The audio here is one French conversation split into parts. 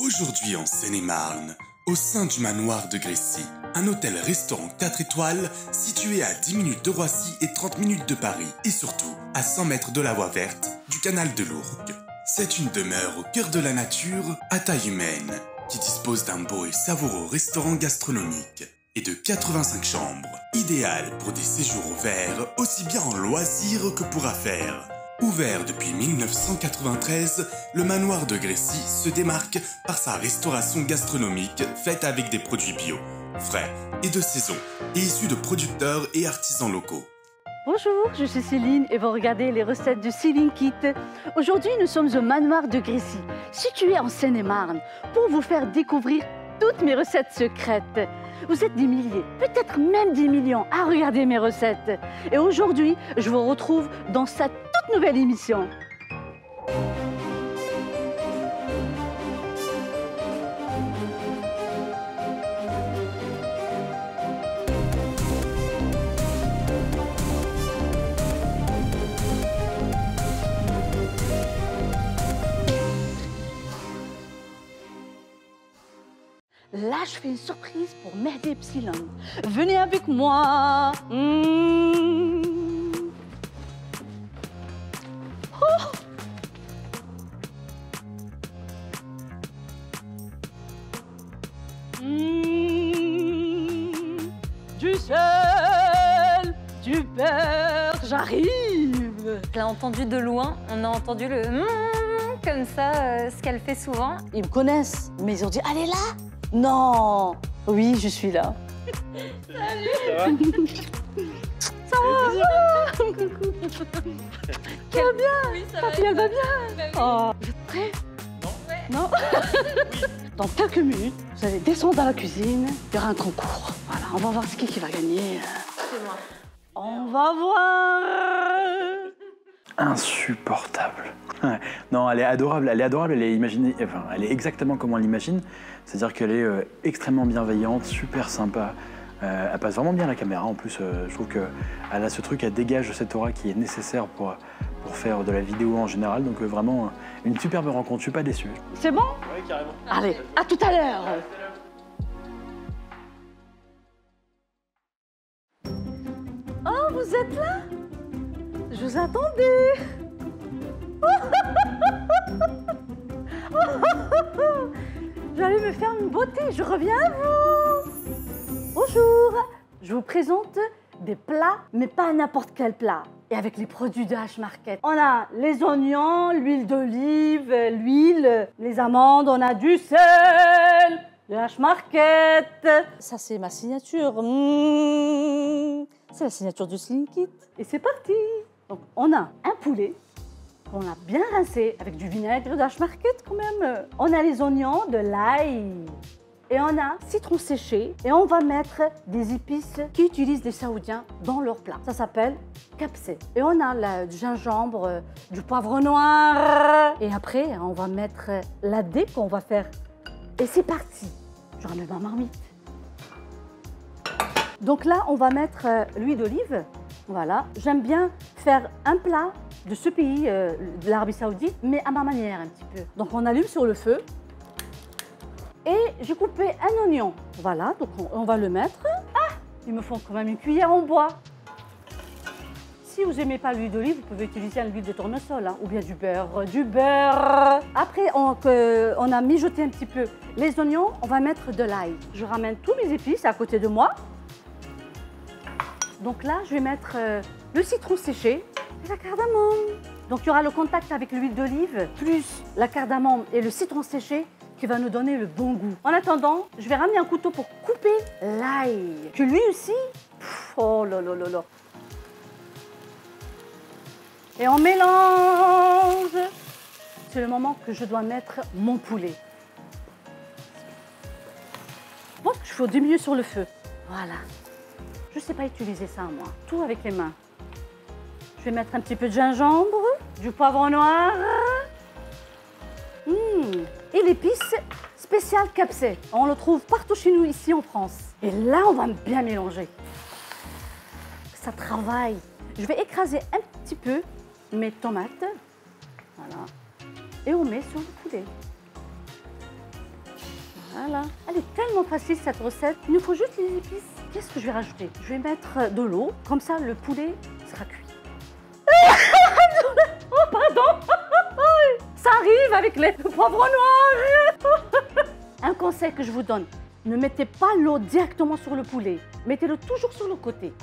Aujourd'hui en Seine-et-Marne, au sein du manoir de Grécy, un hôtel-restaurant 4 étoiles situé à 10 minutes de Roissy et 30 minutes de Paris, et surtout à 100 mètres de la voie verte du canal de l'Ourcq. C'est une demeure au cœur de la nature, à taille humaine, qui dispose d'un beau et savoureux restaurant gastronomique et de 85 chambres, idéal pour des séjours au vert, aussi bien en loisirs que pour affaires. Ouvert depuis 1993, le manoir de Grécy se démarque par sa restauration gastronomique faite avec des produits bio, frais et de saison, et issus de producteurs et artisans locaux. Bonjour, je suis Céline et vous regardez les recettes du Céline Kit. Aujourd'hui, nous sommes au manoir de Grécy, situé en Seine-et-Marne, pour vous faire découvrir toutes mes recettes secrètes. Vous êtes des milliers, peut-être même des millions à regarder mes recettes. Et aujourd'hui, je vous retrouve dans cette toute nouvelle émission. Là, je fais une surprise pour Mehdi Epsilon. Venez avec moi. Oh. Du sel, du beurre, j'arrive. Je l'ai entendu de loin, on a entendu le comme ça, ce qu'elle fait souvent. Ils me connaissent, mais ils ont dit, allez là. Non. Oui, je suis là. Salut. Ça va? Coucou. Ça va bien? Oui, ça Papy, elle va bien? Bah oui. Oh. Vous êtes prêts? Non. Ouais. Non. Oui. Dans quelques minutes, vous allez descendre dans la cuisine. Il y aura un concours. Voilà, on va voir qui va gagner. C'est moi. On va voir. Insupportable. Non, elle est adorable, elle est imaginée, enfin, elle est exactement comme on l'imagine. C'est-à-dire qu'elle est extrêmement bienveillante, super sympa. Elle passe vraiment bien à la caméra. En plus, je trouve qu'elle a ce truc, elle dégage cette aura qui est nécessaire pour faire de la vidéo en général. Donc vraiment, une superbe rencontre, je suis pas déçu. C'est bon? Oui, carrément. Allez, à tout à l'heure. Oh, vous êtes là? Je vous attendais. J'allais me faire une beauté, je reviens à vous. Bonjour, je vous présente des plats, mais pas n'importe quel plat. Et avec les produits de H-Market. On a les oignons, l'huile d'olive, l'huile, les amandes, on a du sel, de H-Market. Ça, c'est ma signature. C'est la signature du Céline Kit. Et c'est parti. Donc, on a un poulet qu'on a bien rincé avec du vinaigre de H-Market quand même. On a les oignons, de l'ail. Et on a citron séché. Et on va mettre des épices qu'utilisent les Saoudiens dans leur plat. Ça s'appelle kapsé. Et on a du gingembre, du poivre noir. Et après, on va mettre la dé qu'on va faire. Et c'est parti. Je ramène ma marmite. Donc là, on va mettre l'huile d'olive. Voilà. J'aime bien faire un plat de ce pays, de l'Arabie Saoudite, mais à ma manière un petit peu. Donc on allume sur le feu. Et j'ai coupé un oignon. Voilà, donc on va le mettre. Ah, il me faut quand même une cuillère en bois. Si vous n'aimez pas l'huile d'olive, vous pouvez utiliser l'huile de tournesol hein, ou bien du beurre. Du beurre. Après, on a mijoté un petit peu les oignons, on va mettre de l'ail. Je ramène tous mes épices à côté de moi. Donc là, je vais mettre le citron séché et la cardamome. Donc il y aura le contact avec l'huile d'olive, plus la cardamome et le citron séché qui va nous donner le bon goût. En attendant, je vais ramener un couteau pour couper l'ail. Que lui aussi, oh là là là là. Et on mélange. C'est le moment que je dois mettre mon poulet. Bon, je fais du mieux sur le feu. Voilà. Je ne sais pas utiliser ça, moi. Tout avec les mains. Je vais mettre un petit peu de gingembre, du poivre noir. Et l'épice spéciale kapsé. On le trouve partout chez nous, ici en France. Et là, on va bien mélanger. Ça travaille. Je vais écraser un petit peu mes tomates. Voilà. Et on met sur le poulet. Voilà. Elle est tellement facile cette recette. Il nous faut juste les épices. Qu'est-ce que je vais rajouter? Je vais mettre de l'eau. Comme ça, le poulet sera cuit. Oh, pardon. Ça arrive avec les poivrons noirs. Un conseil que je vous donne. Ne mettez pas l'eau directement sur le poulet. Mettez-le toujours sur le côté.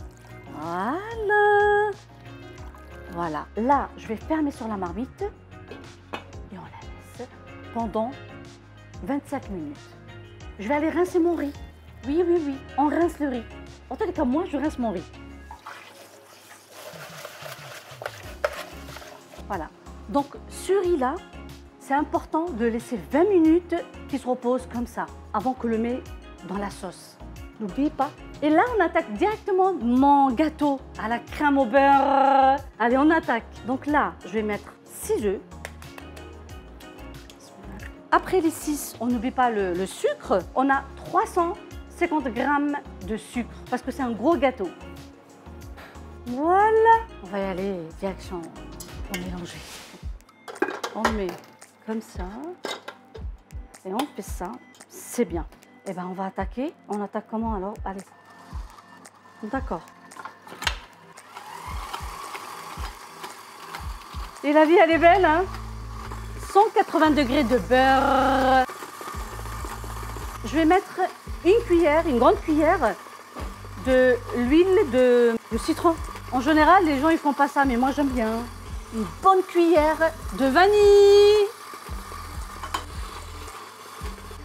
Voilà. Voilà. Là, je vais fermer sur la marmite. Et on la laisse pendant 25 minutes. Je vais aller rincer mon riz. Oui, oui, oui. On rince le riz. En tous les cas, moi, je rince mon riz. Voilà. Donc, ce riz-là, c'est important de laisser 20 minutes qu'il se repose comme ça, avant que le met dans la sauce. N'oubliez pas. Et là, on attaque directement mon gâteau à la crème au beurre. Allez, on attaque. Donc là, je vais mettre 6 œufs. Après les 6, on n'oublie pas le sucre. On a 350 grammes de sucre parce que c'est un gros gâteau. Voilà. On va y aller direction pour mélanger. On met comme ça et on fait ça. C'est bien. Eh bien, on va attaquer. On attaque comment alors? Allez. D'accord. Et la vie, elle est belle, hein? 180 degrés de beurre. Je vais mettre une grande cuillère de l'huile de citron. En général, les gens, ils font pas ça, mais moi, j'aime bien. Une bonne cuillère de vanille.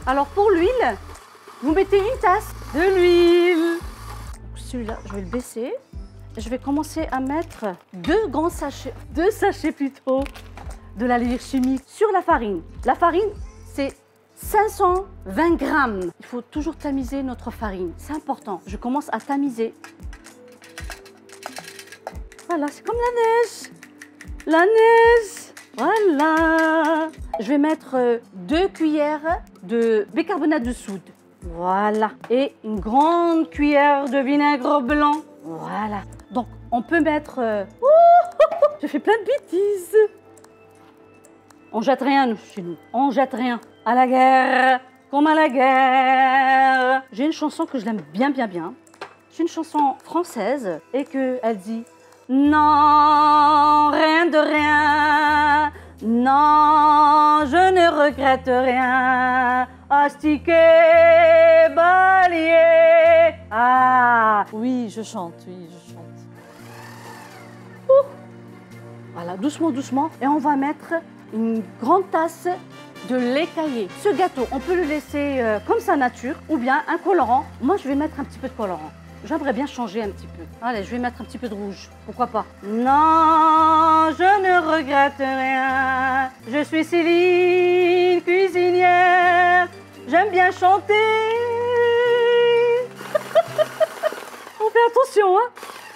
Alors, pour l'huile, vous mettez une tasse de l'huile. Celui-là, je vais le baisser. Je vais commencer à mettre 2 sachets plutôt, de la levure chimique sur la farine. La farine, c'est 520 grammes. Il faut toujours tamiser notre farine. C'est important. Je commence à tamiser. Voilà, c'est comme la neige. La neige. Voilà. Je vais mettre 2 cuillères de bicarbonate de soude. Voilà. Et une grande cuillère de vinaigre blanc. Voilà. Donc, on peut mettre... je fais plein de bêtises. On jette rien, nous, chez nous. On jette rien. À la guerre, comme à la guerre. J'ai une chanson que je l'aime bien, bien, bien. C'est une chanson française et qu'elle dit « Non, rien de rien. Non, je ne regrette rien. Astiqué, balayer. » Ah, Oui, je chante, oui, je chante. voilà, doucement, doucement. Et on va mettre une grande tasse de lait caillé. Ce gâteau, on peut le laisser comme ça nature ou bien un colorant. Moi, je vais mettre un petit peu de colorant. J'aimerais bien changer un petit peu. Allez, je vais mettre un petit peu de rouge. Pourquoi pas? Non, je ne regrette rien. Je suis Céline, cuisinière. J'aime bien chanter. On fait attention, hein?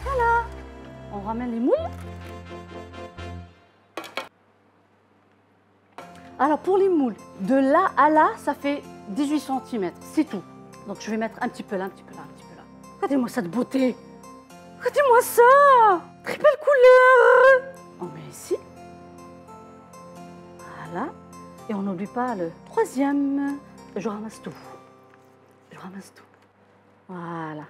Voilà. On ramène les moules. Alors pour les moules, de là à là, ça fait 18 cm, c'est tout. Donc je vais mettre un petit peu là, un petit peu là, un petit peu là. Regardez-moi cette beauté. Regardez-moi ça. Très belle couleur. On met ici. Voilà. Et on n'oublie pas le troisième. Je ramasse tout. Je ramasse tout. Voilà.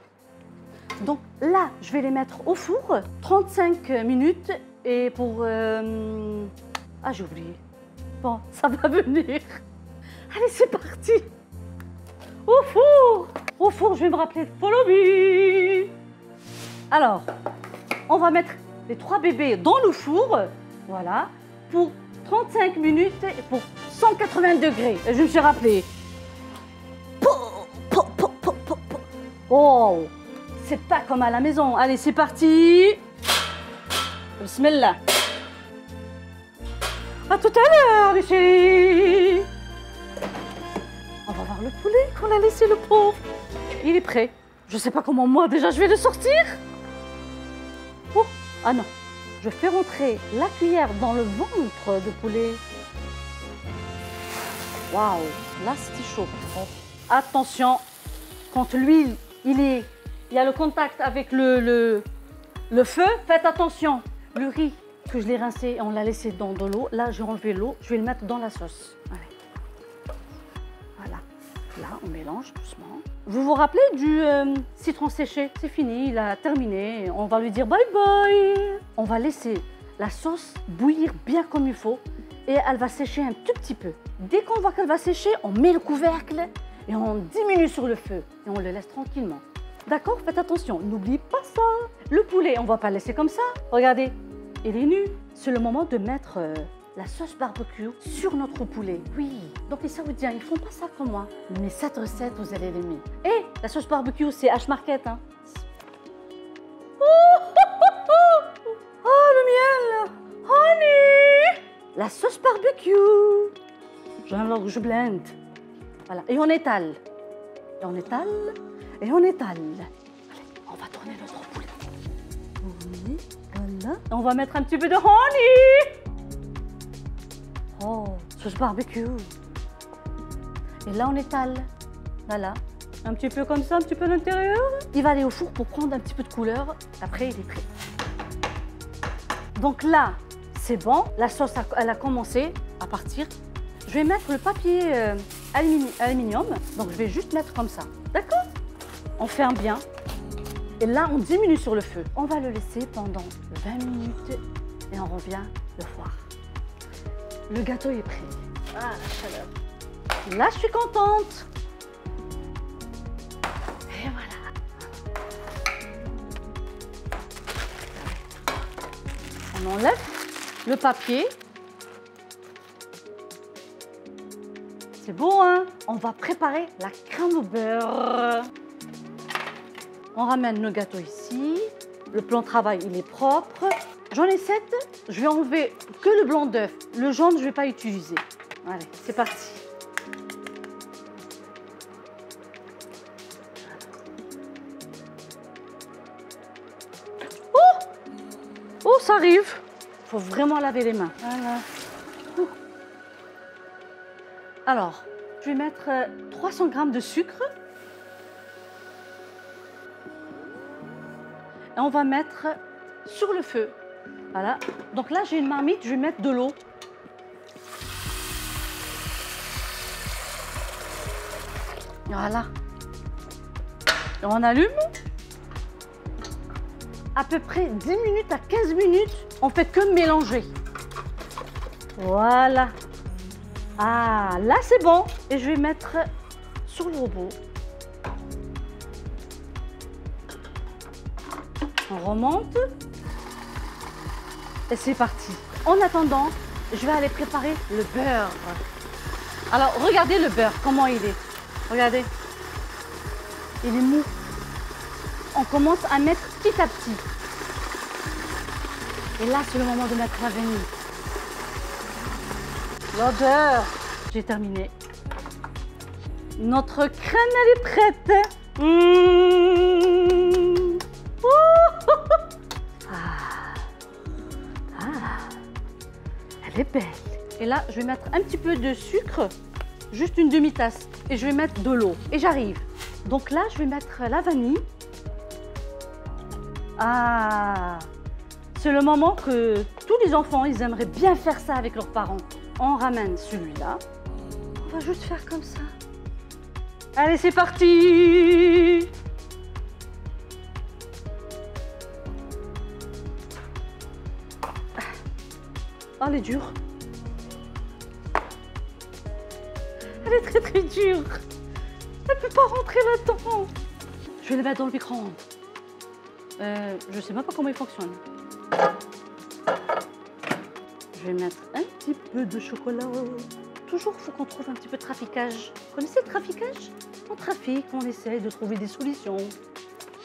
Donc là, je vais les mettre au four, 35 minutes. Et pour... Ah, j'ai oublié. Bon, ça va venir. Allez, c'est parti. Au four. Au four, je vais me rappeler. Follow me. Alors, on va mettre les 3 bébés dans le four. Voilà. Pour 35 minutes et pour 180 degrés. Je me suis rappelé. Oh, c'est pas comme à la maison. Allez, c'est parti. Bismillah. À tout à l'heure, mes chéris. On va voir le poulet qu'on a laissé, le pauvre. Il est prêt. Je sais pas comment moi, déjà, je vais le sortir. Oh, ah non. Je fais rentrer la cuillère dans le ventre de poulet. Waouh, là, c'était chaud. Attention, quand l'huile, il y a le contact avec le feu, faites attention. Le riz que je l'ai rincé, on l'a laissé dans de l'eau. Là, j'ai enlevé l'eau, je vais le mettre dans la sauce. Allez. Voilà. Là, mélange doucement. Vous vous rappelez du citron séché? C'est fini, il a terminé. On va lui dire bye bye. On va laisser la sauce bouillir bien comme il faut et elle va sécher un tout petit peu. Dès qu'on voit qu'elle va sécher, on met le couvercle et on diminue sur le feu et on le laisse tranquillement. D'accord? Faites attention, n'oubliez pas ça. Le poulet, on ne va pas le laisser comme ça. Regardez, il est nu. C'est le moment de mettre la sauce barbecue sur notre poulet. Oui, donc les Saoudiens, ils font pas ça comme moi. Mais cette recette, vous allez l'aimer. Et la sauce barbecue, c'est H-Market. Hein. Oh, le miel! Honey! La sauce barbecue. Genre, je blende. Voilà, et on étale. Et on étale. Et on étale. Allez, on va tourner notre poulet. Oui, voilà. Et on va mettre un petit peu de honey. Oh, sauce barbecue. Et là, on étale. Voilà. Un petit peu comme ça, un petit peu à l'intérieur. Il va aller au four pour prendre un petit peu de couleur. Après, il est prêt. Donc là, c'est bon. La sauce, elle a commencé à partir. Je vais mettre le papier aluminium. Donc, je vais juste mettre comme ça. D'accord? On ferme bien. Et là, on diminue sur le feu. On va le laisser pendant 20 minutes et on revient le voir. Le gâteau est prêt. Ah, la chaleur. Là, je suis contente. Et voilà. On enlève le papier. C'est bon, hein? On va préparer la crème au beurre. On ramène le gâteau ici. Le plan de travail, il est propre. J'en ai 7. Je vais enlever que le blanc d'œuf. Le jaune, je ne vais pas utiliser. Allez, c'est parti. Oh! Oh, ça arrive. Il faut vraiment laver les mains. Voilà. Alors, je vais mettre 300 g de sucre. Et on va mettre sur le feu. Voilà. Donc là, j'ai une marmite, je vais mettre de l'eau. Voilà. Et on allume. À peu près 10 minutes à 15 minutes, on fait que mélanger. Voilà. Ah, là, c'est bon. Et je vais mettre sur le robot. On remonte. Et c'est parti. En attendant, je vais aller préparer le beurre. Alors, regardez le beurre, comment il est. Regardez. Il est mou. On commence à mettre petit à petit. Et là, c'est le moment de mettre la vanille. L'odeur. J'ai terminé. Notre crème, elle est prête. Mmh. Elle est belle. Et là, je vais mettre un petit peu de sucre, juste une demi-tasse. Et je vais mettre de l'eau. Et j'arrive. Donc là, je vais mettre la vanille. Ah, c'est le moment que tous les enfants, ils aimeraient bien faire ça avec leurs parents. On ramène celui-là. On va juste faire comme ça. Allez, c'est parti! Oh, elle est dure. Elle est très très dure. Elle ne peut pas rentrer là-dedans. Je vais le mettre dans le micro-ondes. Je ne sais même pas comment il fonctionne. Je vais mettre un petit peu de chocolat. Toujours, il faut qu'on trouve un petit peu de traficage. Vous connaissez le traficage? On trafique, on essaye de trouver des solutions.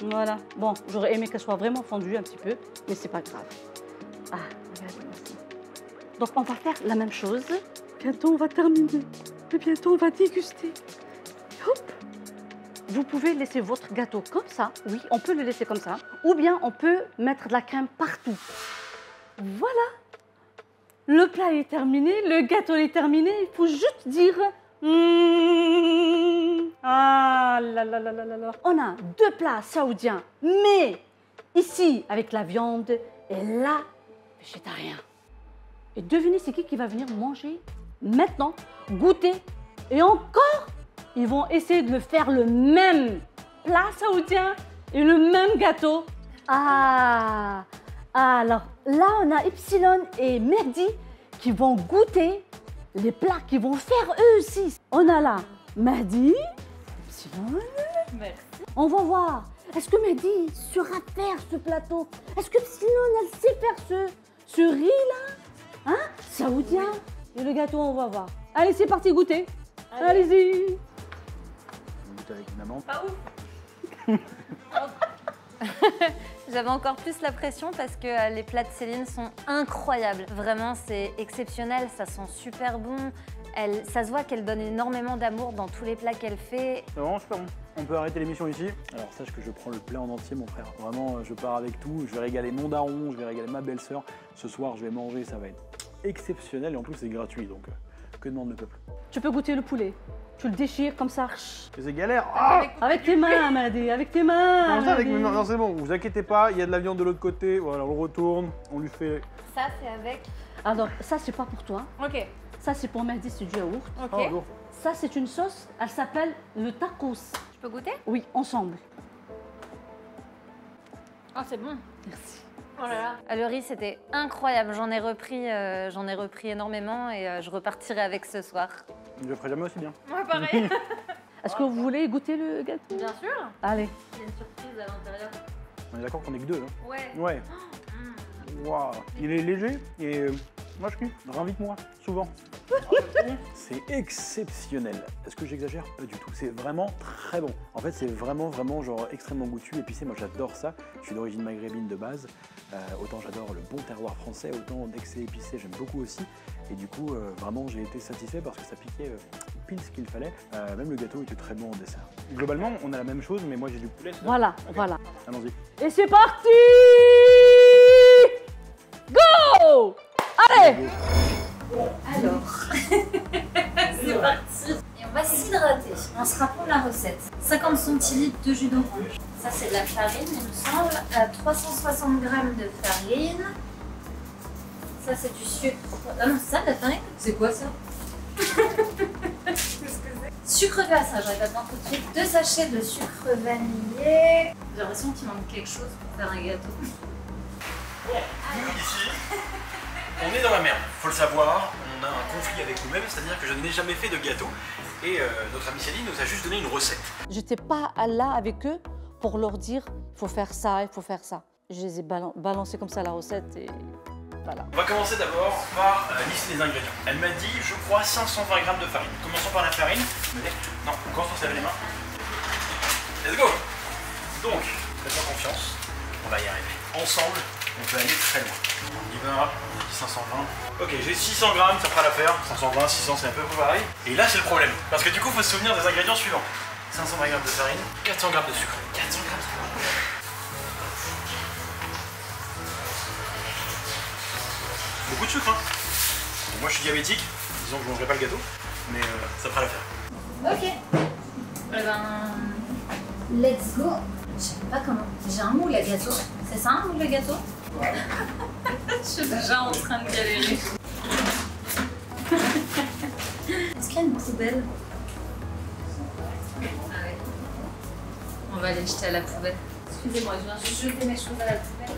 Voilà. Bon, j'aurais aimé qu'elle soit vraiment fondue un petit peu, mais c'est pas grave. Ah, regardez ça. Donc, on va faire la même chose. Bientôt, on va terminer. Et bientôt, on va déguster. Hop. Vous pouvez laisser votre gâteau comme ça. Oui, on peut le laisser comme ça. Ou bien, on peut mettre de la crème partout. Voilà. Le plat est terminé, le gâteau est terminé. Il faut juste dire... Ah là là là là là là. On a 2 plats saoudiens, mais ici avec la viande et là, végétarien. Et devinez c'est qui va venir manger maintenant, goûter et encore, ils vont essayer de me faire le même plat saoudien et le même gâteau. Ah, alors là, on a Epsilon et Mehdi qui vont goûter les plats qu'ils vont faire eux aussi. On a là Mehdi, Epsilon. Merci. On va voir. Est-ce que Mehdi saura faire ce plateau? Est-ce que Epsilon, elle sait faire ce riz là? Hein? Saoudien. Et le gâteau, on va voir. Allez, c'est parti, goûter. Allez-y. On goûte avec une amande. Pas ouf. J'avais encore plus la pression parce que les plats de Céline sont incroyables. Vraiment, c'est exceptionnel, ça sent super bon. Ça se voit qu'elle donne énormément d'amour dans tous les plats qu'elle fait. C'est vraiment super bon. On peut arrêter l'émission ici. Alors sache que je prends le plat en entier, mon frère. Vraiment, je pars avec tout. Je vais régaler mon daron, je vais régaler ma belle-sœur. Ce soir, je vais manger, ça va être exceptionnel. Et en plus, c'est gratuit, donc que demande le peuple? Tu peux goûter le poulet. Tu le déchires comme ça. C'est galère. Ah, Avec tes mains, Mehdi, avec tes mains. non, ça avec mes Mehdi. mains. Non, c'est bon, vous inquiétez pas, il y a de la viande de l'autre côté. Voilà, on le retourne, on lui fait. Ça, c'est avec. Alors, ça, c'est pas pour toi. Ok. Ça, c'est pour Mehdi, c'est du yaourt. Ok. Oh, lourd. Ça, c'est une sauce, elle s'appelle le tacos. Je peux goûter? Oui, ensemble. Oh, c'est bon. Merci. Oh là là. Le riz, c'était incroyable. J'en ai repris énormément et je repartirai avec ce soir. Je le ferai jamais aussi bien. Ouais, pareil. Est-ce que vous voulez goûter le gâteau? Bien sûr. Allez. Il y a une surprise à l'intérieur. On est d'accord qu'on est que deux, hein? Ouais. Ouais. Waouh. Il est léger et moi je kiffe. Réinvite-moi, souvent. C'est exceptionnel. Est-ce que j'exagère? Pas du tout. C'est vraiment très bon. En fait, c'est vraiment genre extrêmement goûtu. Épicé, moi j'adore ça. Je suis d'origine maghrébine de base. Autant j'adore le bon terroir français, autant dès que c'est épicé, j'aime beaucoup aussi. Et du coup, vraiment, j'ai été satisfait parce que ça piquait pile ce qu'il fallait. Même le gâteau était très bon en dessert. Globalement, on a la même chose, mais moi j'ai du poulet. Voilà, Ok. voilà. Allons-y. Et c'est parti! Go! Allez! Alors, c'est parti. Et on va s'hydrater. On se rappelle la recette. 50 centilitres de jus d'orange. Ça, c'est de la farine, il me semble. 360 g de farine. Ça, c'est du sucre. Ah non, c'est ça, de la farine? C'est quoi ça? Sucre glace, ça, j'arrive à te voir tout de suite. 2 sachets de sucre vanillé. J'ai l'impression qu'il manque quelque chose pour faire un gâteau. Ici, on est dans la merde, faut le savoir, on a un conflit avec nous-mêmes, c'est-à-dire que je n'ai jamais fait de gâteau et notre amie Céline nous a juste donné une recette. J'étais pas là avec eux pour leur dire il faut faire ça, il faut faire ça. Je les ai balancés comme ça la recette et voilà. On va commencer d'abord par lister les ingrédients. Elle m'a dit, je crois, 520 g de farine. Commençons par la farine. Non, on commence par se laver les mains. Let's go. Donc, faites-moi confiance, on va y arriver. Ensemble, on peut aller très loin. On y va, on a dit 520. Ok, j'ai 600 grammes, ça fera l'affaire. 520, 600, c'est un peu pareil. Et là, c'est le problème. Parce que du coup, il faut se souvenir des ingrédients suivants. 520 g de farine, 400 g de sucre. 400 g de sucre. Beaucoup de sucre, hein. Bon, moi, je suis diabétique. Disons que je ne mangerai pas le gâteau. Mais ça fera l'affaire. Ok. Eh ben, let's go. Je sais pas comment. J'ai un moule à gâteau. C'est ça un moule à gâteau? Je suis déjà en train de galérer. Est-ce qu'il y a une poubelle? Ah ouais. On va les jeter à la poubelle. Excusez-moi, je viens juste jeter mes choses à la poubelle.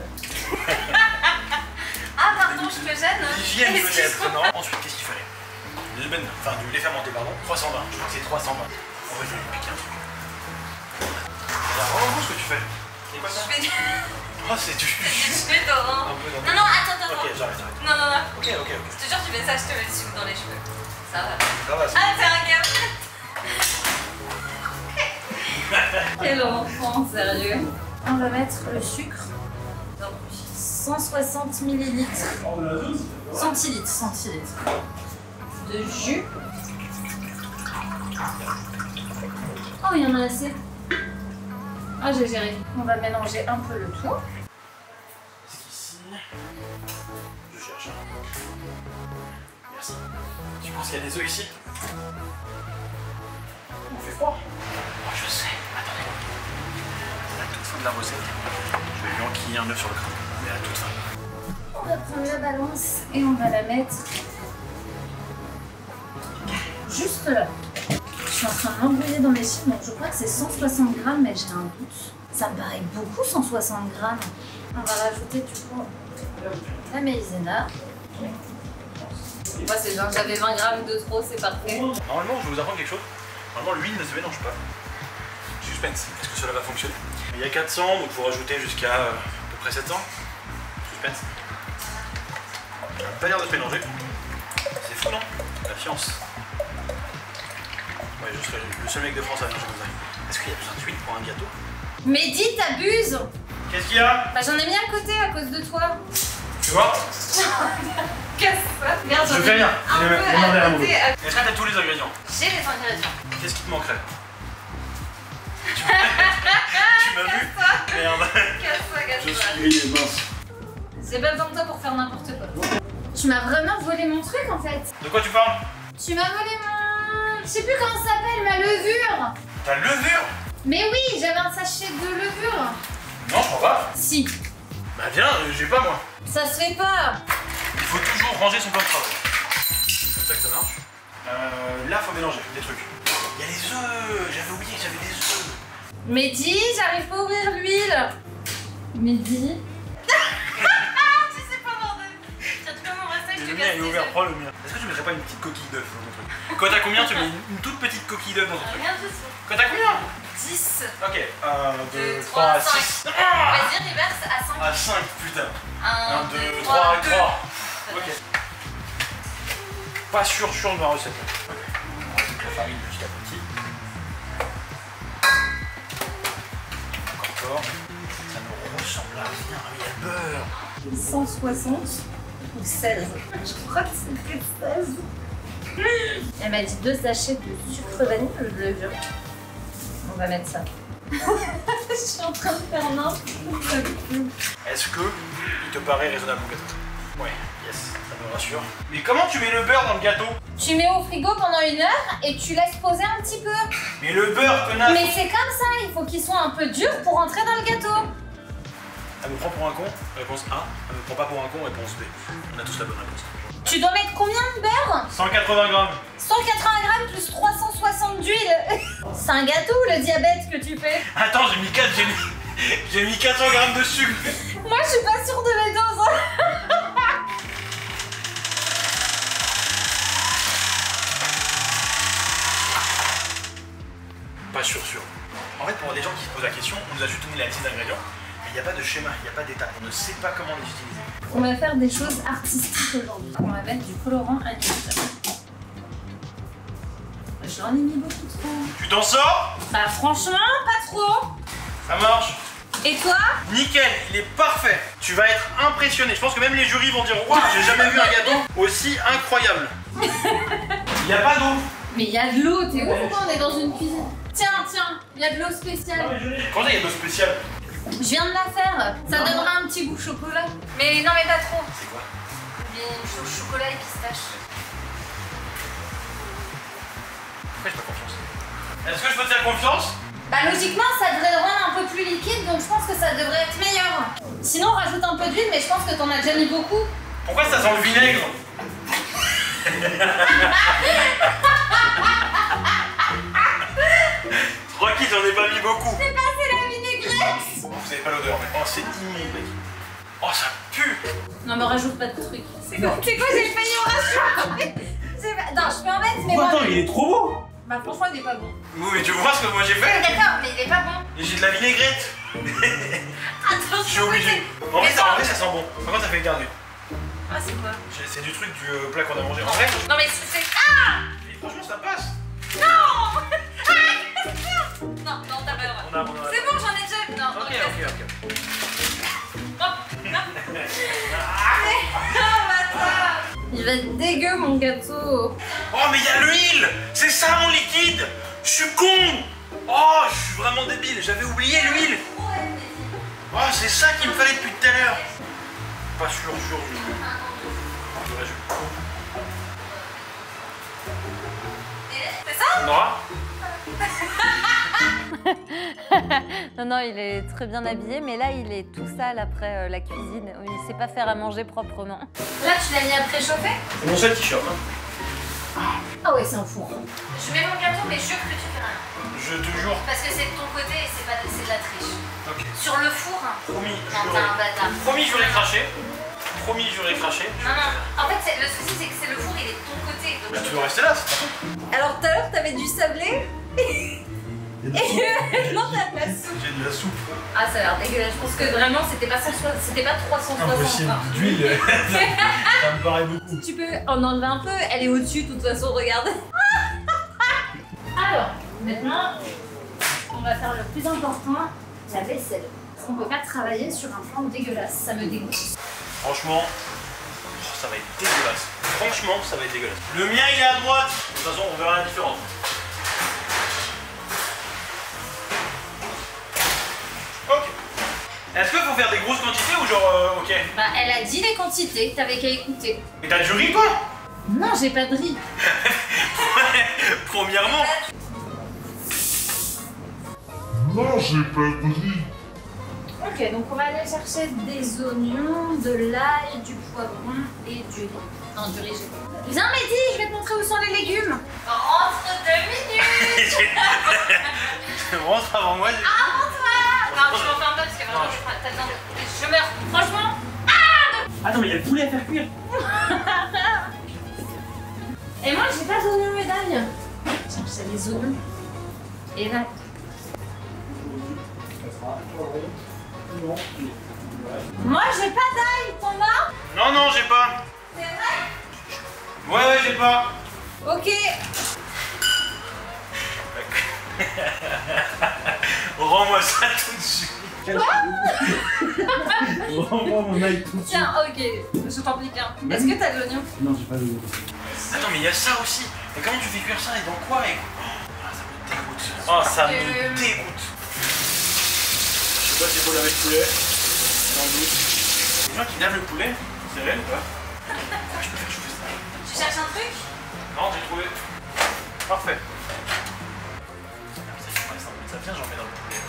Ah pardon, je me gêne. L'hygiène peut-être, non. Ensuite, qu'est-ce qu'il fallait? Du lait fermenté, pardon. 320. Je crois que c'est 320. En vrai, je vais lui piquer un truc. C'est vraiment ce que tu fais. C'est quoi ça? Je fais Oh, c'est du cheveux d'orange. un peu dans Non, non, attends. Ok, j'arrête. Non. Ok. Je te jure, tu fais ça, je te mets le sucre dans les cheveux. Ça va. Ça va, c'est Ah, t'es un gars. Quel enfant, sérieux. On va mettre le sucre. Donc, 160 millilitres. Centilitres. De jus. Oh, il y en a assez. Ah, j'ai géré. On va mélanger un peu le tout. ici. Je cherche. Merci. Tu penses qu'il y a des œufs ici? Il fait froid. Oh, je sais. Attendez. C'est la toute fin de la recette. Je vais lui enquiller un œuf sur le crâne. Mais à la toute fin. On va prendre la balance et on va la mettre juste là. suis en train de m'embrouiller dans mes chiffres, donc je crois que c'est 160 grammes, mais j'ai un doute. Ça me paraît beaucoup, 160 grammes. On va rajouter du coup la maïzena. Moi, c'est genre, j'avais 20 grammes de trop, c'est parfait. Normalement, je vais vous apprendre quelque chose. Normalement, l'huile ne se mélange pas. Suspense, est-ce que cela va fonctionner? Il y a 400, donc il faut rajouter jusqu'à à peu près 700. Suspense. Ça n'a pas l'air de se mélanger. C'est fou, non? La fiance. Ouais, je serais le seul mec de France à mélanger comme ça. Est-ce qu'il y a besoin d'huile pour un gâteau? Mehdi, t'abuses! Qu'est-ce qu'il y a? Bah, j'en ai mis à côté à cause de toi. Tu vois? Casse-toi. Merde, Je fais rien. un peu à côté. Est-ce que t'as tous les ingrédients? J'ai les ingrédients. Qu'est-ce qui te manquerait? Tu m'as vu? Merde. Casse-toi, Je casse-toi. suis grillé, mince. J'ai pas besoin de toi pour faire n'importe quoi. Tu m'as vraiment volé mon truc en fait. De quoi tu parles? Tu m'as volé mon... Je sais plus comment ça s'appelle, ma levure. Ta levure? Mais oui, j'avais un sachet de levure. Non, je crois pas. Si. Bah viens, j'ai pas moi. Ça se fait pas. Il faut toujours ranger son plan de travail. Comme ça que ça marche. Là, faut mélanger des trucs. Il y a les œufs. J'avais oublié que j'avais des œufs. Mehdi, j'arrive pas à ouvrir l'huile. Mehdi. Tu sais pas, bordel. Tiens, tu peux m'embrasser, je te Le mien casse il est les ouvert, œufs. prends le mien. Est-ce que tu mettrais pas une petite coquille d'œuf dans ton truc? Quand t'as combien, tu mets une toute petite coquille d'œuf dans ton truc? Rien du tout. Quand t'as combien? 10. Ok, 1, 2, 2, 3, 3, 6. 5. Vas-y, reverse à 5. À 5, putain. 1, 2, 3, 3, 3. 2. Ok. Pas sûr de ma recette. Ok. On rajoute la farine petit à petit. Encore. Ça ne ressemble à rien. Ah, il y a le beurre. 160 ou 16. Je crois que c'était 16. Elle m'a dit 2 sachets de sucre vanille ou de levure. On va mettre ça. Je suis en train de faire n'importe quoi. Est-ce que il te paraît raisonnable mon gâteau? Ouais, yes, ça me rassure. Mais comment tu mets le beurre dans le gâteau? Tu mets au frigo pendant 1 heure et tu laisses poser un petit peu. Mais le beurre, connasse! Mais c'est comme ça, il faut qu'il soit un peu dur pour rentrer dans le gâteau. Elle me prend pour un con? Réponse A. Elle me prend pas pour un con? Réponse B. On a tous la bonne réponse. Tu dois mettre combien de beurre? 180 grammes. 180 grammes plus 360 d'huile. C'est un gâteau ou le diabète que tu fais? Attends, j'ai mis 400 grammes de sucre. Moi je suis pas sûre de mes doses. Pas sûr. En fait, pour les gens qui se posent la question, on nous a juste donné la liste d'ingrédients, mais il n'y a pas de schéma, il n'y a pas d'étape. On ne sait pas comment les utiliser. On va faire des choses artistiques aujourd'hui. On va mettre du colorant alimentaire. J'en ai mis beaucoup trop. Tu t'en sors? Bah franchement, pas trop. Ça marche. Et toi? Nickel, il est parfait. Tu vas être impressionné. Je pense que même les jurys vont dire waouh, j'ai jamais vu un gâteau aussi incroyable. Il n'y a pas d'eau. Mais il y a de l'eau, t'es ouf ou quoi? On est dans une cuisine. Tiens, il y a de l'eau spéciale. Comment ça, il y a de l'eau spéciale? Je viens de la faire. Ça donnera un petit goût chocolat. Mais non, mais pas trop. C'est quoi? Mais chocolat et pistache. Pourquoi j'ai pas confiance? Est-ce que je peux te faire confiance? Bah logiquement, ça devrait le rendre un peu plus liquide, donc je pense que ça devrait être meilleur. Sinon, on rajoute un peu d'huile, mais je pense que t'en as déjà mis beaucoup. Pourquoi ça sent le vinaigre? Tranquille, j'en ai pas mis beaucoup. C'est passé la vinaigrette. Vous avez pas l'odeur, mais oh, c'est immonde, mec. Oh, ça pue. Non, mais rajoute pas de trucs. C'est quoi, j'ai failli en rajouter. Non, je peux en mettre, mais moi. Attends, il est trop beau. Bah franchement, il est pas bon. Oui, mais tu vois ce que moi j'ai fait? D'accord, mais il est pas bon. Et j'ai de la vinaigrette. Attends, Je suis obligé. En vrai, ça sent bon. Par contre, ça fait garder. Ah, c'est quoi? C'est du truc du plat qu'on a mangé. En vrai, Non, mais c'est. Ah! mais franchement, ça passe. Non! Non, t'as pas le droit. On a C'est bon, j'en ai déjà. Non, Ok. Il va être dégueu mon gâteau. Oh, mais il y a l'huile. C'est ça mon liquide. Je suis con. Oh, je suis vraiment débile. J'avais oublié l'huile. Oh, c'est ça qu'il me fallait depuis tout à l'heure. Pas sûr. C'est ça? Nora? Non, il est très bien habillé, mais là, il est tout sale après la cuisine. Il sait pas faire à manger proprement. Là, tu l'as mis à préchauffer? C'est mon seul t-shirt. Hein. Oh Ah ouais, c'est un four. Je mets mon gâteau, mais jure que tu fais rien. Je te jure. Parce que c'est de ton côté et c'est de la triche. Ok. Sur le four. Promis, Non, t'es un bâtard. Promis, j'aurais craché. Promis, j'aurais craché. Non, non. En fait, le souci, c'est que c'est le four, il est de ton côté. Donc Bah, tu veux rester là, c'est pas tout. Alors tout à l'heure, t'avais du sablé. Et non, t'as de la soupe. J'ai de la soupe. Ah, ça a l'air dégueulasse. Je pense que vraiment, c'était pas 360. Impossible. hein. D'huile, ça me paraît beaucoup. Tu peux en enlever un peu. Elle est au-dessus, de toute façon, regarde. Alors, maintenant, on va faire le plus important, la vaisselle. Parce qu'on peut pas travailler sur un plan dégueulasse. Ça me dégoûte. Franchement, ça va être dégueulasse. Franchement, ça va être dégueulasse. Le mien, il est à droite. De toute façon, on verra la différence. Ok. Est-ce qu'il faut faire des grosses quantités ou genre, ok? Bah, elle a dit les quantités, t'avais qu'à écouter. Et t'as du riz, toi? Non, j'ai pas de riz. Premièrement. Non, j'ai pas de riz. Ok, donc on va aller chercher des oignons, de l'ail, du poivron et du riz. Non, du riz, j'ai pas. Viens, Mehdi, je vais te montrer où sont les légumes. Rentre 2 minutes. Rentre avant moi. Rentre-toi. Non, je m'enferme pas parce que vraiment, t'as besoin de... Je meurs. Franchement. Attends, mais il y a le poulet à faire cuire. Et moi, j'ai pas d'oignons et d'ail. Chercher les oignons. Et là. Moi, j'ai pas d'ail, t'en as? Non, non, j'ai pas. C'est vrai? Ouais, j'ai pas. Ok. Rends-moi ça tout de suite. Rends-moi mon ail tout de suite. Tiens, ok. Je t'en pique un. Est-ce que t'as de l'oignon? Non, j'ai pas d'oignon. Attends, mais il y a ça aussi. Mais comment tu fais cuire ça et dans quoi et... ça me dégoûte. Oh, ça me dégoûte. Je sais pas s'il faut laver le poulet. Sans doute. Les gens qui lavent le poulet, c'est réel ou pas? Je peux faire chauffer ça. Tu cherches un truc? Non, j'ai trouvé. Parfait. Ça vient, j'en mets dans le poulet.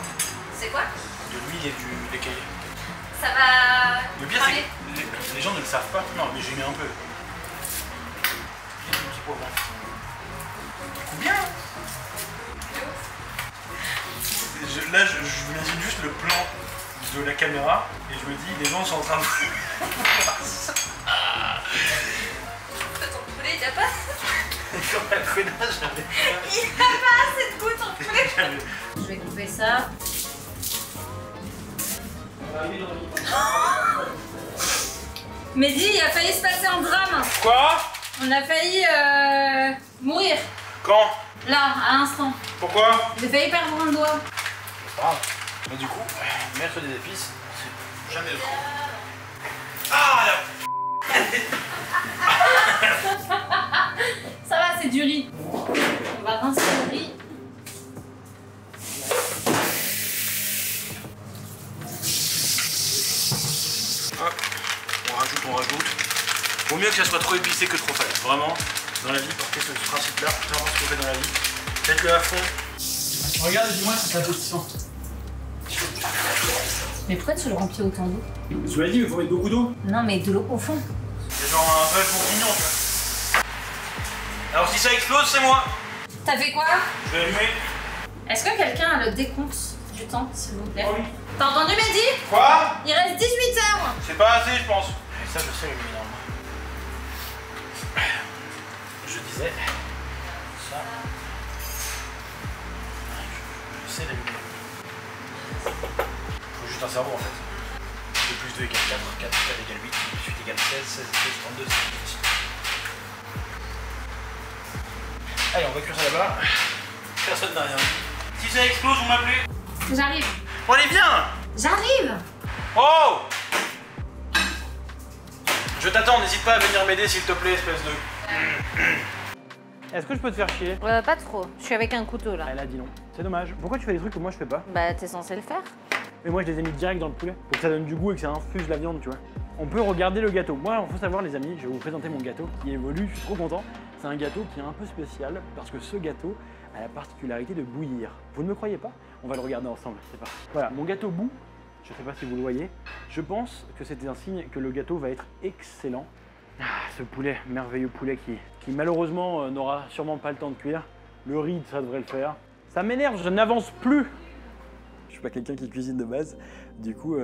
C'est quoi? De l'huile et du lait caillé. Ça va... Le pire, c'est que les gens ne le savent pas. Non, mais j'ai mis un peu. Un petit poivron. Bien. Là, je m'imagine juste le plan de la caméra et je me dis, les gens sont en train de... Ton poulet, il a pas... Comme un connard, j'avais... Il a pas assez de goût, ton poulet. Je vais couper ça. Mehdi, il a failli se passer un drame. Quoi? On a failli mourir. Quand? Là, à l'instant. Pourquoi? J'ai failli perdre un doigt. Ah. Mais du coup, mettre des épices, c'est jamais le trop. Ah là. Ça va, c'est du riz. On va rincer le riz. Hop, on rajoute. Vaut mieux que ça soit trop épicé que trop salé. Vraiment, dans la vie, portez ce principe-là, peu importe ce que vous faites dans la vie. Faites-le à fond. Regarde, dis-moi si c'est appétissant. Mais pourquoi tu le remplis autant d'eau? Tu m'as dit, il faut mettre beaucoup d'eau. Non, mais de l'eau au fond. C'est genre un peu bourguignon, tu vois. Alors si ça explose, c'est moi. T'as fait quoi? Je vais allumer. Est-ce que quelqu'un a le décompte du temps, s'il vous plaît? Oh oui. T'as entendu, Mehdi? Quoi? Il reste 18 heures. C'est pas assez, je pense. Et ça, je sais, le énorme. Je disais. Ça. Je sais l'allumer. Faut juste un cerveau en fait. 2 plus 2 égale 4, 4 égale 8, 8 égale 16, 16 égale 32, c'est difficile. Allez, on va cuire ça là-bas. Personne n'a rien dit. Si ça explose, vous m'appelez. J'arrive. Bon, allez, viens. J'arrive. Oh! Je t'attends, n'hésite pas à venir m'aider s'il te plaît, espèce de... Est-ce que je peux te faire chier? Pas trop. Je suis avec un couteau là. Elle a dit non. C'est dommage. Pourquoi tu fais des trucs que moi je fais pas? Bah t'es censé le faire. Mais moi je les ai mis direct dans le poulet pour que ça donne du goût et que ça infuse la viande, tu vois. On peut regarder le gâteau. Moi, il faut savoir les amis, je vais vous présenter mon gâteau qui évolue, je suis trop content. C'est un gâteau qui est un peu spécial parce que ce gâteau a la particularité de bouillir. Vous ne me croyez pas? On va le regarder ensemble, c'est parti. Voilà, mon gâteau bout. Je ne sais pas si vous le voyez. Je pense que c'était un signe que le gâteau va être excellent. Ah, ce poulet, merveilleux poulet qui malheureusement n'aura sûrement pas le temps de cuire. Le riz, ça devrait le faire. Ça m'énerve, je n'avance plus. Je suis pas quelqu'un qui cuisine de base. Du coup,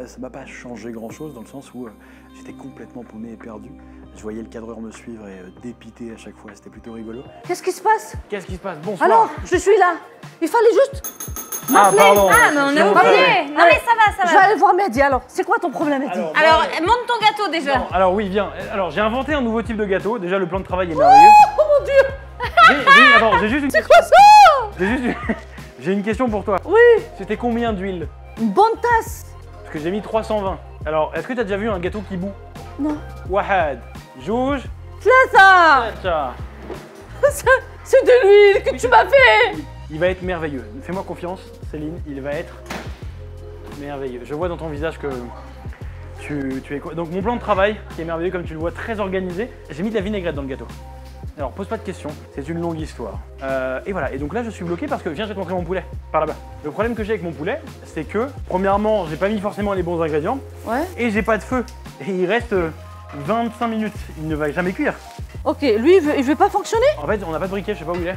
ça m'a pas changé grand-chose dans le sens où j'étais complètement paumé et perdu. Je voyais le cadreur me suivre et dépiter à chaque fois, c'était plutôt rigolo. Qu'est-ce qui se passe? Qu'est-ce qui se passe? Bonsoir. Alors, je suis là. Il fallait juste Ah, pardon. Ah, mais on est oublié. Non, mais ça va, Je vais aller voir Mehdi alors. C'est quoi ton problème, Mehdi? Alors, monte ton gâteau déjà. Non, alors oui, viens. Alors, j'ai inventé un nouveau type de gâteau. Déjà, le plan de travail est merveilleux. Oh mon Dieu! Attends, j'ai juste une C'est quoi ça? J'ai une question pour toi. Oui, C'était combien d'huile? une bonne tasse. Parce que j'ai mis 320. Alors, est-ce que tu as déjà vu un gâteau qui bout? Non. Wahad, Jouj, Là, Tcha. ça c'est de l'huile que tu m'as fait. Il va être merveilleux. Fais-moi confiance, Céline, il va être merveilleux. Je vois dans ton visage que tu es quoi. Donc mon plan de travail, qui est merveilleux, comme tu le vois, très organisé, j'ai mis de la vinaigrette dans le gâteau. Alors pose pas de questions, c'est une longue histoire. Et voilà, et donc là je suis bloqué parce que viens, je vais te montrer mon poulet, par là-bas. Le problème que j'ai avec mon poulet, c'est que, premièrement, j'ai pas mis forcément les bons ingrédients, Ouais. et j'ai pas de feu. Et il reste 25 minutes, il ne va jamais cuire. Ok, lui il veut pas fonctionner? En fait, on n'a pas de briquet, je sais pas où il est.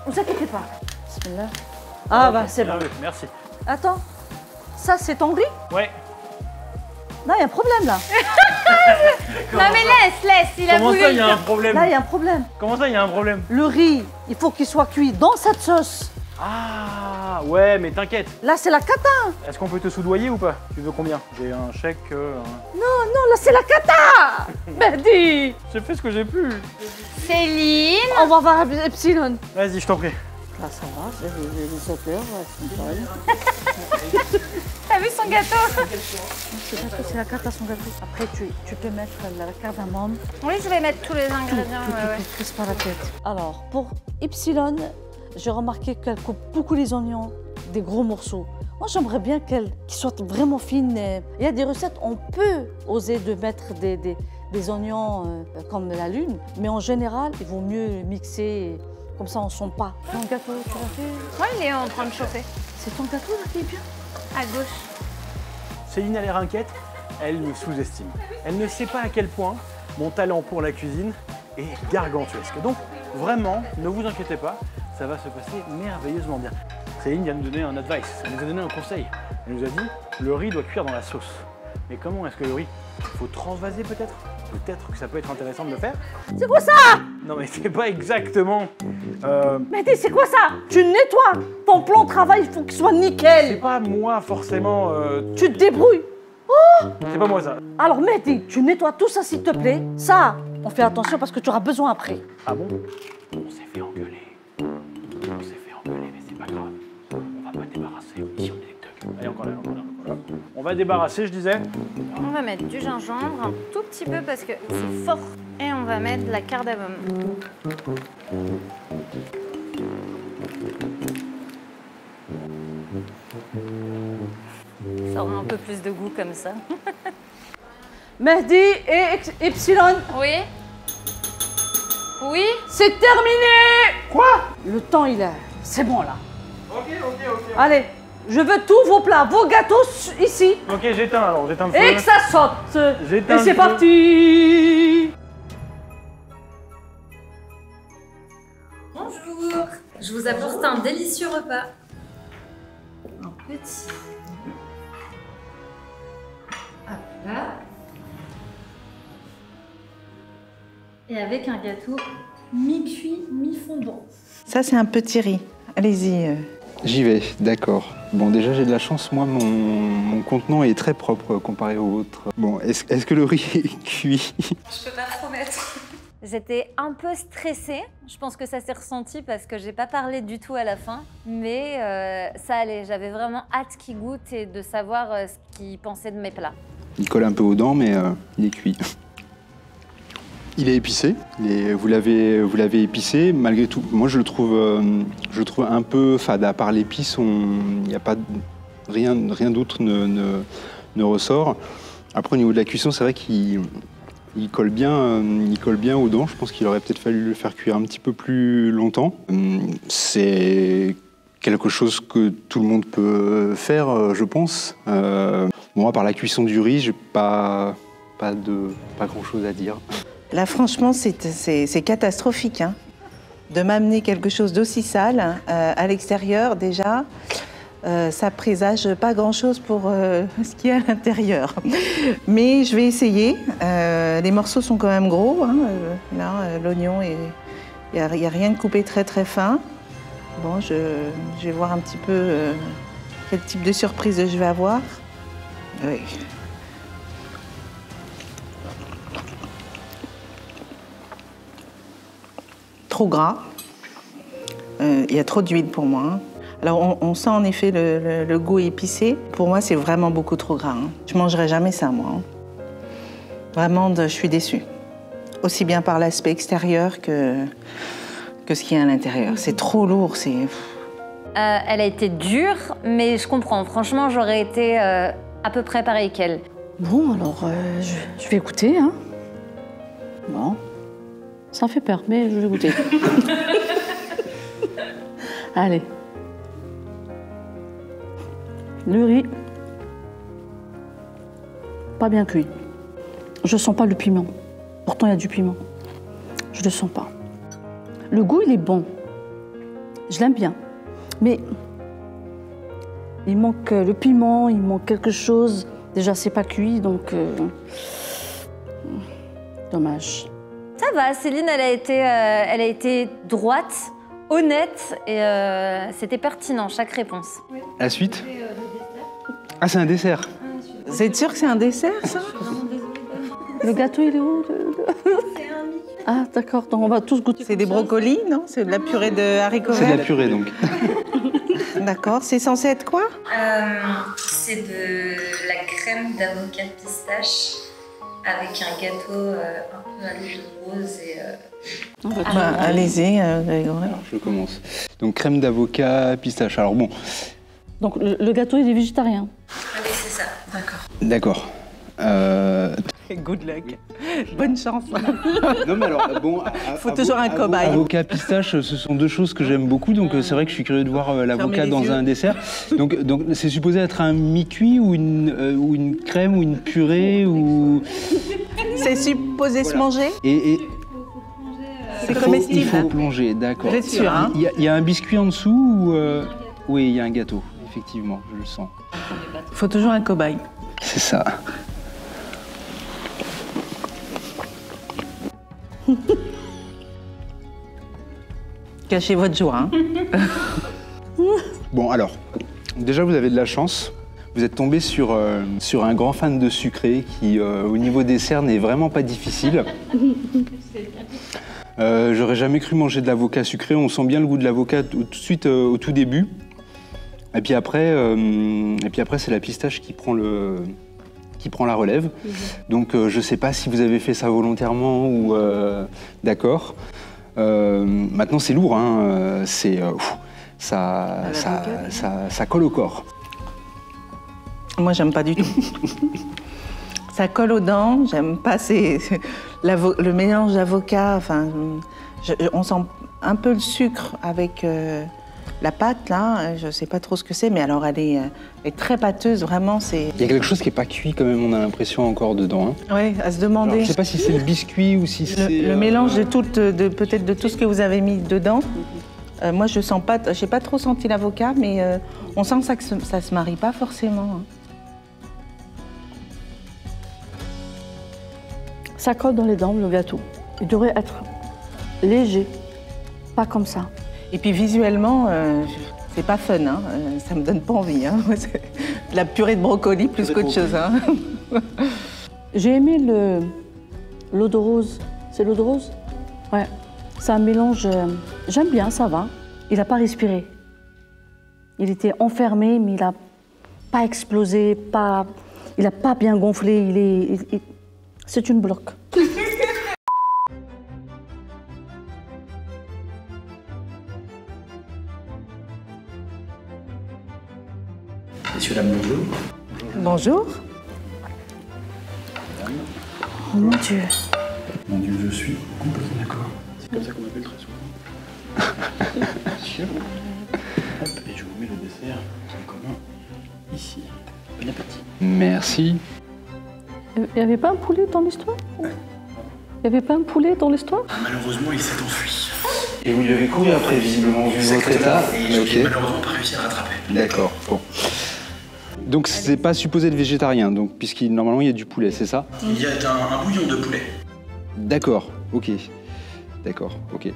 Vous inquiétez pas. Bismillah. Ah bah c'est bon. Merveilleux, merci. Attends, ça c'est ton riz? Ouais. Là il y a un problème là. Non, mais laisse, il a Comment voulu. ça, il y a un problème? Là il y a un problème. Comment ça, il y a un problème? Le riz, il faut qu'il soit cuit dans cette sauce. Ah, ouais, mais t'inquiète. Là c'est la cata. Est-ce qu'on peut te soudoyer ou pas? Tu veux combien? J'ai un chèque, Non, là c'est la cata. Mehdi. J'ai fait ce que j'ai pu. Céline. On va voir Epsilon. Vas-y, je t'en prie. Là ça va, les odeurs, sont pareilles. T'as vu son gâteau? C'est parce que c'est la cata son gâteau. Après tu peux mettre la cardamome. Oui, je vais mettre tous les ingrédients. ouais. Crise pas la tête. Alors, pour Epsilon, j'ai remarqué qu'elle coupe beaucoup les oignons, des gros morceaux. Moi, j'aimerais bien qu'ils soient vraiment fines. Il y a des recettes, on peut oser de mettre des oignons comme la lune, mais en général, il vaut mieux mixer, comme ça on ne sent pas. Ton gâteau, tu l'as fait? Ouais, il est en train de chauffer. C'est ton gâteau là qui est bien? À gauche. Céline a l'air inquiète, elle me sous-estime. Elle ne sait pas à quel point mon talent pour la cuisine est gargantuesque. Donc, vraiment, ne vous inquiétez pas, ça va se passer merveilleusement bien. Céline vient de nous donner un advice, elle nous a donné un conseil. Elle nous a dit, le riz doit cuire dans la sauce. Mais comment est-ce que le riz? Il faut transvaser peut-être? Peut-être que ça peut être intéressant de le faire. C'est quoi ça? Non mais c'est pas exactement... Mais c'est quoi ça? Tu nettoies. Ton plan de travail, il faut qu'il soit C'est nickel. pas moi forcément... Tu te débrouilles. C'est pas moi ça. Alors Mehdi, tu nettoies tout ça s'il te plaît. Ça, on fait attention parce que tu auras besoin après. Ah bon? On s'est fait engueuler. On s'est fait engueuler, mais c'est pas grave. On va pas débarrasser. Mission délecteur. Allez, encore là. On va débarrasser, je disais. On va mettre du gingembre, un tout petit peu parce que c'est fort. Et on va mettre de la cardamome. Ça aura un peu plus de goût comme ça. Mehdi et Epsilon, Oui? Oui? c'est terminé. Quoi? Le temps il est... C'est bon là. Ok. Allez, je veux tous vos plats, vos gâteaux ici. Ok, j'éteins alors, j'éteins le Et feu. que ça saute. J'éteins Et c'est le feu. parti. Bonjour, je vous apporte un délicieux repas. Un petit. Hop là. Et avec un gâteau mi-cuit, mi-fondant. Ça, c'est un petit riz. Allez-y. J'y vais, d'accord. Bon, déjà, j'ai de la chance. Moi, mon contenant est très propre comparé au vôtre. Bon, est-ce que le riz est cuit? Je peux pas promettre. J'étais un peu stressée. Je pense que ça s'est ressenti parce que j'ai pas parlé du tout à la fin. Mais ça allait. J'avais vraiment hâte qu'il goûte et de savoir ce qu'il pensait de mes plats. Il colle un peu aux dents, mais il est cuit. Il est épicé. Vous l'avez épicé. Malgré tout, moi, je le trouve un peu fade. À part l'épice, il n'y a pas rien d'autre ne ressort. Après, au niveau de la cuisson, c'est vrai qu'il colle bien aux dents. Je pense qu'il aurait peut-être fallu le faire cuire un petit peu plus longtemps. C'est quelque chose que tout le monde peut faire, je pense. Moi, par la cuisson du riz, j'ai pas pas grand-chose à dire. Là, franchement, c'est catastrophique. Hein. De m'amener quelque chose d'aussi sale à l'extérieur, déjà, ça présage pas grand-chose pour ce qu'il y a à l'intérieur. Mais je vais essayer. Les morceaux sont quand même gros. Hein. Là, l'oignon, il n'y a rien de coupé très très fin. Bon, je vais voir un petit peu quel type de surprise je vais avoir. Oui. Trop gras. Il y a trop d'huile pour moi. Hein. Alors, on sent en effet le goût épicé. Pour moi, c'est vraiment beaucoup trop gras. Hein. Je ne mangerai jamais ça, moi. Hein. Vraiment, je suis déçue. Aussi bien par l'aspect extérieur que ce qu'il y a à l'intérieur. C'est trop lourd, c'est... Elle a été dure, mais je comprends. Franchement, j'aurais été à peu près pareil qu'elle. Bon, alors, je vais goûter, hein. Bon, ça fait peur, mais je vais goûter. Allez. Le riz, pas bien cuit. Je sens pas le piment. Pourtant, il y a du piment. Je le sens pas. Le goût, il est bon. Je l'aime bien. Mais il manque le piment, il manque quelque chose. Déjà, c'est pas cuit, donc... dommage. Ça va, Céline, elle a été droite, honnête, et c'était pertinent, chaque réponse. Oui. La suite Ah, c'est un dessert. Vous êtes sûr que c'est un dessert, ça? Le gâteau, il est où? Ah, d'accord, donc on va tous goûter. C'est des brocolis, non? C'est de la purée de haricots verts? C'est de la purée, donc. D'accord, c'est censé être quoi? C'est de la crème d'avocat pistache avec un gâteau un peu à l'huile rose et... allez-y. Alors, je commence. Donc, crème d'avocat pistache. Alors, bon... Donc, le gâteau, il est végétarien? Allez, c'est ça. D'accord. D'accord. Good luck. Bonne chance. Non, mais alors, bon... Faut toujours un cobaye. Avocat, pistache, ce sont deux choses que j'aime beaucoup, donc c'est vrai que je suis curieux de voir l'avocat dans un dessert. Donc c'est supposé être un mi-cuit ou une crème ou une purée ou... C'est supposé se manger? C'est comestible. Il faut plonger, d'accord. Vous êtes sûr, hein? Il y a un biscuit en dessous ou... Oui, il y a un gâteau, effectivement, je le sens. Il faut toujours un cobaye. C'est ça. Cachez votre joie. Hein. Bon, alors, déjà, vous avez de la chance. Vous êtes tombé sur un grand fan de sucré qui, au niveau dessert, n'est vraiment pas difficile. J'aurais jamais cru manger de l'avocat sucré. On sent bien le goût de l'avocat tout de suite au tout début. Et puis après, c'est la pistache qui prend la relève. Donc, je ne sais pas si vous avez fait ça volontairement ou... D'accord. Maintenant, c'est lourd. Hein. Ça colle au corps. Moi, j'aime pas du tout. Ça colle aux dents. J'aime pas le mélange d'avocat. Enfin, on sent un peu le sucre avec la pâte, là. Je sais pas trop ce que c'est, mais alors elle est très pâteuse, vraiment. Il y a quelque chose qui est pas cuit quand même, on a l'impression encore dedans. Hein. Oui, à se demander. Alors, je sais pas si c'est le biscuit ou si c'est... Le mélange peut-être de tout ce que vous avez mis dedans. Moi, je sens pas... J'ai pas trop senti l'avocat, mais on sent que ça se marie pas forcément. Hein. Ça colle dans les dents, le gâteau. Il devrait être léger, pas comme ça. Et puis visuellement, c'est pas fun, hein. Ça me donne pas envie. Hein. De la purée de brocoli plus qu'autre chose. Hein. J'ai aimé l'eau de rose. C'est l'eau de rose? Ouais. C'est un mélange... J'aime bien, ça va. Il n'a pas respiré. Il était enfermé, mais il n'a pas explosé, il n'a pas bien gonflé. C'est une bloque. Messieurs, dames, bonjour. Bonjour. Oh mon Dieu. Mon Dieu, je suis complètement d'accord. C'est comme ça qu'on m'appelle très souvent. Monsieur. Hop, et je vous mets le dessert qui est commun ici. Bon appétit. Merci. Il n'y avait pas un poulet dans l'histoire? Il n'y avait pas un poulet dans l'histoire? Malheureusement, il s'est enfui. Et vous lui avez couru après, visiblement, vu votre état. Et je n'ai malheureusement pas réussi à rattraper. D'accord, bon. Donc c'est pas supposé être végétarien, donc puisqu'il normalement il y a du poulet, c'est ça? Il y a un bouillon de poulet. D'accord, ok. D'accord, ok.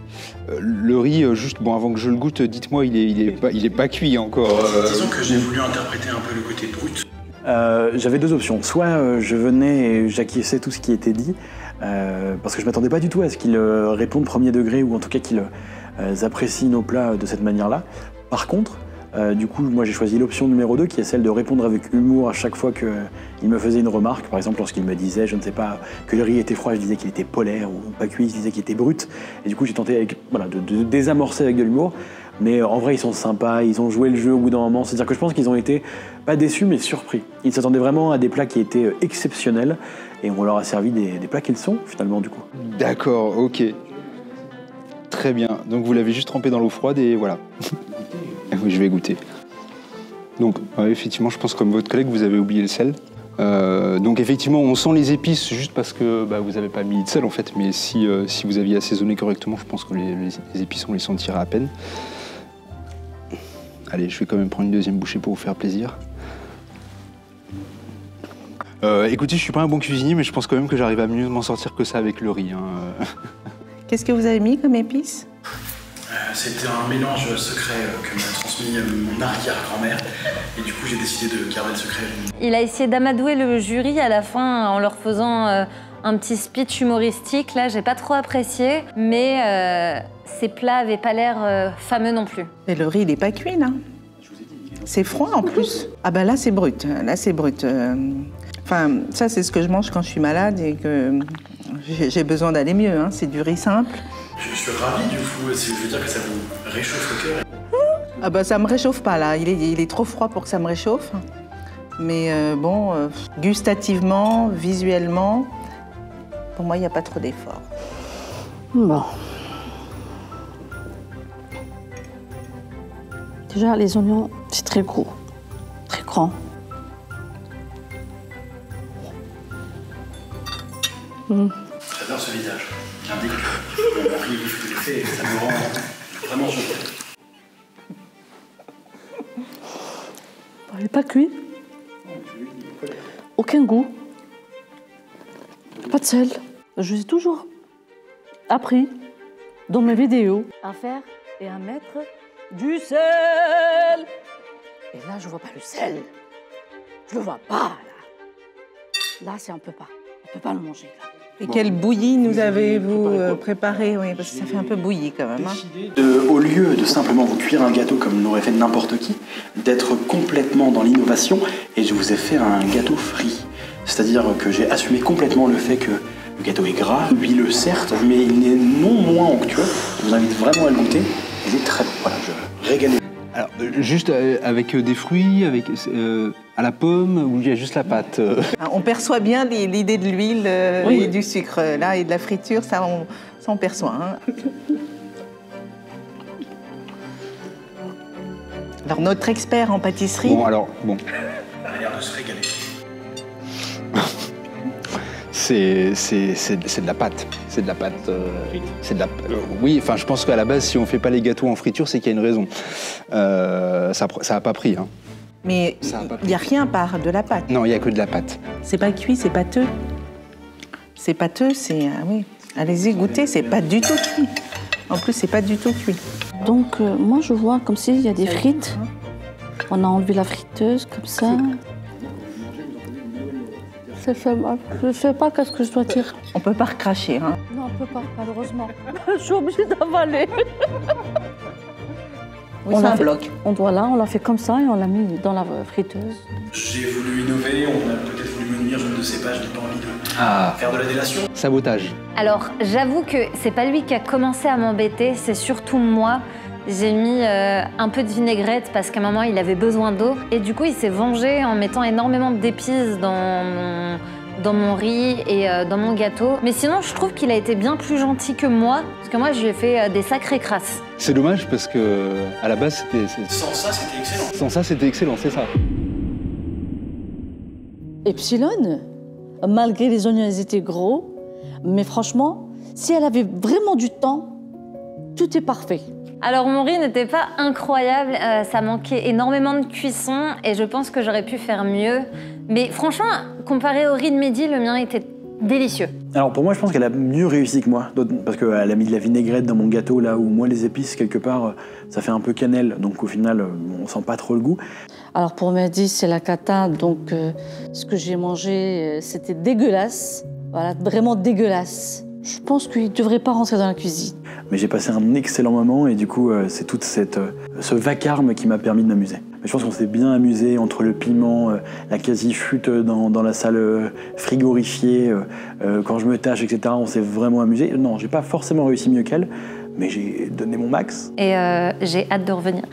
Le riz, juste, bon, avant que je le goûte, dites-moi, il est pas cuit encore. Disons que j'ai voulu interpréter un peu le côté brut. J'avais deux options. Soit je venais et j'acquiesçais tout ce qui était dit, parce que je m'attendais pas du tout à ce qu'ils répondent premier degré, ou en tout cas qu'ils apprécient nos plats de cette manière-là. Par contre, du coup, moi j'ai choisi l'option numéro 2, qui est celle de répondre avec humour à chaque fois qu'il me faisait une remarque. Par exemple, lorsqu'il me disait, je ne sais pas, que le riz était froid, je disais qu'il était polaire, ou pas cuit, je disais qu'il était brut. Et du coup, j'ai tenté de désamorcer avec de l'humour. Mais en vrai, ils sont sympas, ils ont joué le jeu au bout d'un moment. C'est-à-dire que je pense qu'ils ont été, pas déçus, mais surpris. Ils s'attendaient vraiment à des plats qui étaient exceptionnels. Et on leur a servi des plats qu'ils sont, finalement, du coup. D'accord, ok. Très bien. Donc vous l'avez juste trempé dans l'eau froide et voilà. Oui, je vais goûter. Donc, effectivement, je pense comme votre collègue, vous avez oublié le sel. Donc, effectivement, on sent les épices juste parce que vous n'avez pas mis de sel, en fait. Mais si vous aviez assaisonné correctement, je pense que les épices, on les sentirait à peine. Allez, je vais quand même prendre une deuxième bouchée pour vous faire plaisir. Écoutez, je suis pas un bon cuisinier, mais je pense quand même que j'arrive à mieux m'en sortir que ça avec le riz. Hein. Qu'est-ce que vous avez mis comme épices? C'était un mélange secret que m'a transmis mon arrière-grand-mère. Et du coup, j'ai décidé de garder le secret. Il a essayé d'amadouer le jury à la fin en leur faisant un petit speech humoristique. Là, j'ai pas trop apprécié, mais ces plats avaient pas l'air fameux non plus. Et le riz, il n'est pas cuit, là. C'est froid, en plus. Ah ben là, c'est brut. Là, c'est brut. Enfin, ça, c'est ce que je mange quand je suis malade et que j'ai besoin d'aller mieux. Hein. C'est du riz simple. Je suis ravi, du coup. Je veux dire que ça vous réchauffe le cœur. Ah ben, ça me réchauffe pas, là. Il est trop froid pour que ça me réchauffe. Mais gustativement, visuellement, pour moi, il n'y a pas trop d'effort. Bon. Déjà, les oignons, c'est très gros, très grand. J'adore ce visage. Qui indique que mon riz est fait et ça me rend vraiment joli. Il n'est pas cuit. Aucun goût. Pas de sel. Je vous ai toujours appris dans mes vidéos À faire et à mettre du sel. Et là, je vois pas le sel. Je le vois pas, là. Là, c'est on peut pas. On peut pas le manger, là. Et quelle bouillie nous avez-vous préparé? Oui, parce que ça fait un peu bouilli quand même. Hein. Au lieu de simplement vous cuire un gâteau comme l'aurait fait n'importe qui, d'être complètement dans l'innovation, et je vous ai fait un gâteau frit. C'est-à-dire que j'ai assumé complètement le fait que le gâteau est gras, huileux certes, mais il n'est non moins onctueux. Je vous invite vraiment à le goûter. Il est très bon. Voilà, je régale. Alors, juste avec des fruits, avec à la pomme, ou il y a juste la pâte On perçoit bien l'idée de l'huile Oui. et du sucre là et de la friture, ça on perçoit. Hein. Alors notre expert en pâtisserie. Bon, alors, bon. Elle a l'air de se régaler. C'est de la pâte. C'est de la pâte. C'est de la. Oui, enfin, je pense qu'à la base, si on fait pas les gâteaux en friture, c'est qu'il y a une raison. Ça a pas pris. Hein. Mais il n'y a rien par de la pâte. Non, il y a que de la pâte. C'est pas cuit, c'est pâteux. C'est pâteux, c'est oui. Allez-y, goûtez, c'est pas du tout cuit. En plus, c'est pas du tout cuit. Donc, moi, je vois comme s'il y a des frites. On a enlevé la friteuse, comme ça. Ça fait mal. Je sais pas qu'est-ce que je dois dire. On peut pas recracher. Hein. Non, on peut pas, malheureusement. Je suis obligée d'avaler. Oui, On c'est l'a un fait- bloc. On l'a fait comme ça et on l'a mis dans la friteuse. J'ai voulu innover, on a peut-être voulu me nuire, je ne sais pas, je n'ai pas envie de faire de la délation. Sabotage. Alors, j'avoue que c'est pas lui qui a commencé à m'embêter, c'est surtout moi. J'ai mis un peu de vinaigrette parce qu'à un moment, il avait besoin d'eau. Et du coup, il s'est vengé en mettant énormément d'épices dans mon riz et dans mon gâteau. Mais sinon, je trouve qu'il a été bien plus gentil que moi, parce que moi, je lui ai fait des sacrées crasses. C'est dommage parce que à la base, Sans ça, c'était excellent. sans ça, c'était excellent, c'est ça. Epsilon, malgré les oignons, ils étaient gros. Mais franchement, si elle avait vraiment du temps, tout est parfait. Alors mon riz n'était pas incroyable, ça manquait énormément de cuisson et je pense que j'aurais pu faire mieux. Mais franchement, comparé au riz de Mehdi, le mien était délicieux. Alors pour moi, je pense qu'elle a mieux réussi que moi, parce qu'elle a mis de la vinaigrette dans mon gâteau, là où moi les épices, quelque part, ça fait un peu cannelle, donc au final, on sent pas trop le goût. Alors pour Mehdi, c'est la cata, donc ce que j'ai mangé, c'était dégueulasse. Voilà, vraiment dégueulasse. Je pense qu'il ne devrait pas rentrer dans la cuisine. Mais j'ai passé un excellent moment et du coup, c'est tout ce vacarme qui m'a permis de m'amuser. Mais je pense qu'on s'est bien amusé entre le piment, la quasi-chute dans la salle frigorifiée, quand je me tâche, etc. On s'est vraiment amusé. Non, j'ai pas forcément réussi mieux qu'elle, mais j'ai donné mon max. Et j'ai hâte de revenir.